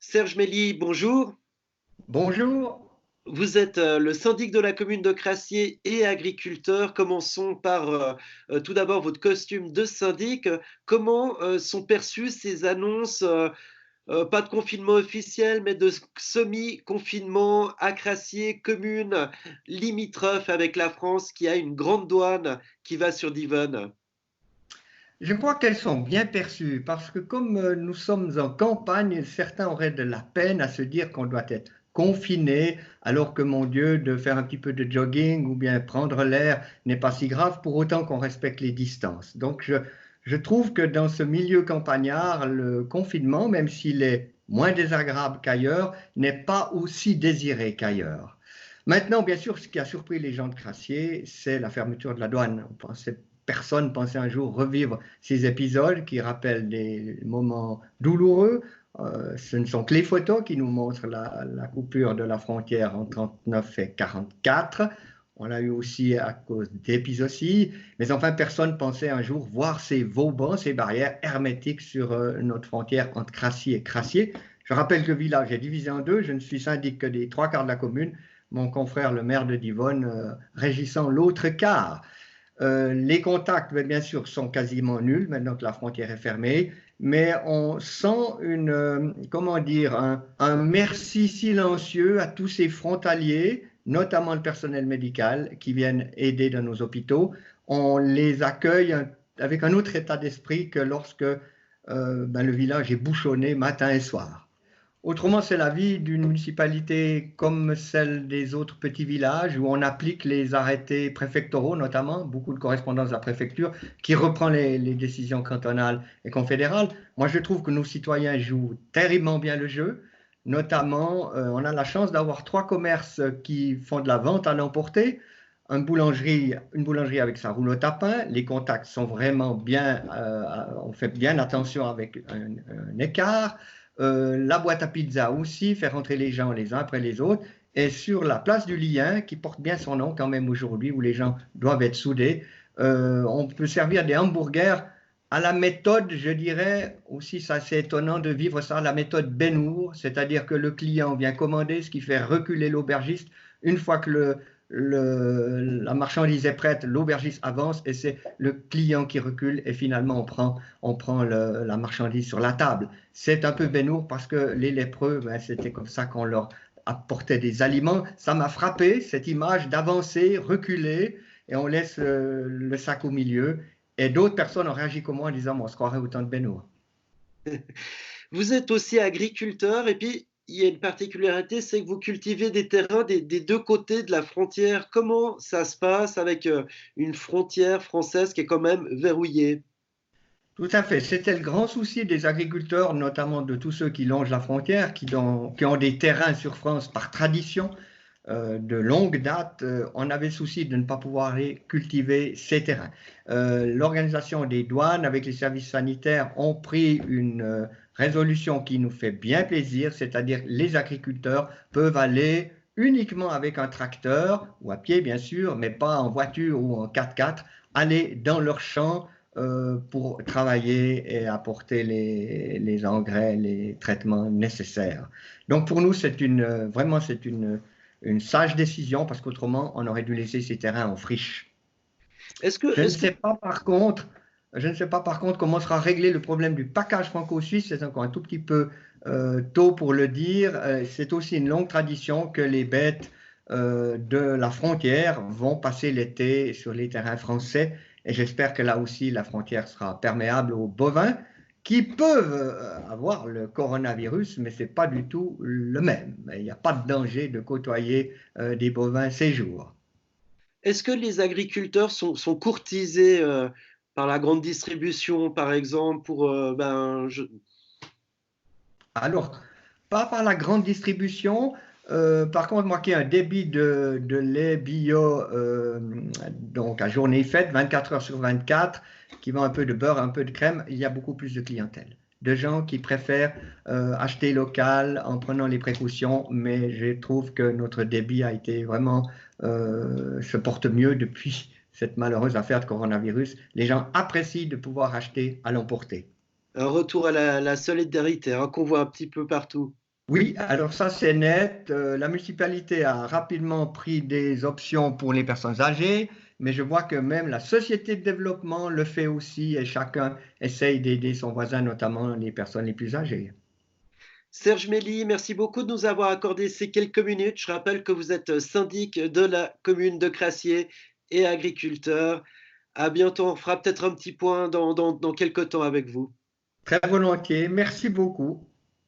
Serge Mély, bonjour. Bonjour. Vous êtes le syndic de la commune de Crassier et agriculteur. Commençons par tout d'abord votre costume de syndic. Comment sont perçues ces annonces, pas de confinement officiel, mais de semi-confinement à Crassier, commune limitrophe avec la France qui a une grande douane qui va sur Divonne? Je crois qu'elles sont bien perçues parce que comme nous sommes en campagne, certains auraient de la peine à se dire qu'on doit être confiné alors que, mon Dieu, de faire un petit peu de jogging ou bien prendre l'air n'est pas si grave pour autant qu'on respecte les distances. Donc je trouve que dans ce milieu campagnard, le confinement, même s'il est moins désagréable qu'ailleurs, n'est pas aussi désiré qu'ailleurs. Maintenant, bien sûr, ce qui a surpris les gens de Crassier, c'est la fermeture de la douane. Personne pensait un jour revivre ces épisodes qui rappellent des moments douloureux. Ce ne sont que les photos qui nous montrent la coupure de la frontière en 39 et 44. On l'a eu aussi à cause d'épizooties. Mais enfin, personne pensait un jour voir ces vauban, ces barrières hermétiques sur notre frontière entre Crassier et Crassier. Je rappelle que le village est divisé en deux. Je ne suis syndic que des trois quarts de la commune. Mon confrère, le maire de Divonne, régissant l'autre quart. Les contacts, bien sûr, sont quasiment nuls maintenant que la frontière est fermée, mais on sent comment dire, un merci silencieux à tous ces frontaliers, notamment le personnel médical, qui viennent aider dans nos hôpitaux. On les accueille avec un autre état d'esprit que lorsque le village est bouchonné matin et soir. Autrement, c'est la vie d'une municipalité comme celle des autres petits villages où on applique les arrêtés préfectoraux, notamment, beaucoup de correspondance à la préfecture, qui reprend les décisions cantonales et confédérales. Moi, je trouve que nos citoyens jouent terriblement bien le jeu. Notamment, on a la chance d'avoir trois commerces qui font de la vente à l'emporter. Une boulangerie avec sa roulotte à pain. Les contacts sont vraiment bien, on fait bien attention avec un écart. La boîte à pizza aussi, faire rentrer les gens les uns après les autres. Et sur la place du Lien, qui porte bien son nom quand même aujourd'hui, où les gens doivent être soudés, on peut servir des hamburgers à la méthode, je dirais aussi, ça c'est étonnant de vivre ça, la méthode Ben-Hur, c'est-à-dire que le client vient commander, ce qui fait reculer l'aubergiste. Une fois que la marchandise est prête, l'aubergiste avance et c'est le client qui recule et finalement on prend la marchandise sur la table. C'est un peu bénour parce que les lépreux, ben, c'était comme ça qu'on leur apportait des aliments. Ça m'a frappé, cette image d'avancer, reculer, et on laisse le sac au milieu. Et d'autres personnes ont réagi comme moi en disant, on se croirait autant de bénour. Vous êtes aussi agriculteur et puis il y a une particularité, c'est que vous cultivez des terrains des deux côtés de la frontière. Comment ça se passe avec une frontière française qui est quand même verrouillée? Tout à fait. C'était le grand souci des agriculteurs, notamment de tous ceux qui longent la frontière, qui ont des terrains sur France par tradition, de longue date. On avait le souci de ne pas pouvoir aller cultiver ces terrains. L'organisation des douanes avec les services sanitaires ont pris une résolution qui nous fait bien plaisir, c'est-à-dire les agriculteurs peuvent aller uniquement avec un tracteur ou à pied bien sûr, mais pas en voiture ou en 4x4, aller dans leur champ pour travailler et apporter les engrais, les traitements nécessaires. Donc pour nous, vraiment c'est une sage décision parce qu'autrement, on aurait dû laisser ces terrains en friche. Est-ce que, Je ne est-ce que sais pas par contre, je ne sais pas par contre comment sera réglé le problème du package franco-suisse. C'est encore un tout petit peu tôt pour le dire. C'est aussi une longue tradition que les bêtes de la frontière vont passer l'été sur les terrains français. Et j'espère que là aussi, la frontière sera perméable aux bovins qui peuvent avoir le coronavirus, mais ce n'est pas du tout le même. Il n'y a pas de danger de côtoyer des bovins ces jours. est-ce que les agriculteurs sont courtisés par la grande distribution, par exemple, pour Alors, pas par la grande distribution. Par contre, moi qui ai un débit de lait bio, donc à journée faite, 24 heures sur 24, qui vend un peu de beurre, un peu de crème, il y a beaucoup plus de clientèle. De gens qui préfèrent acheter local en prenant les précautions, mais je trouve que notre débit a été vraiment, se porte mieux depuis cette malheureuse affaire de coronavirus. Les gens apprécient de pouvoir acheter à l'emporter. un retour à la solidarité hein, qu'on voit un petit peu partout? Oui, alors ça c'est net. La municipalité a rapidement pris des options pour les personnes âgées, mais je vois que même la société de développement le fait aussi et chacun essaye d'aider son voisin, notamment les personnes les plus âgées. Serge Mély, merci beaucoup de nous avoir accordé ces quelques minutes. Je rappelle que vous êtes syndic de la commune de Crassier et agriculteur. À bientôt, on fera peut-être un petit point dans quelques temps avec vous. Très volontiers, merci beaucoup.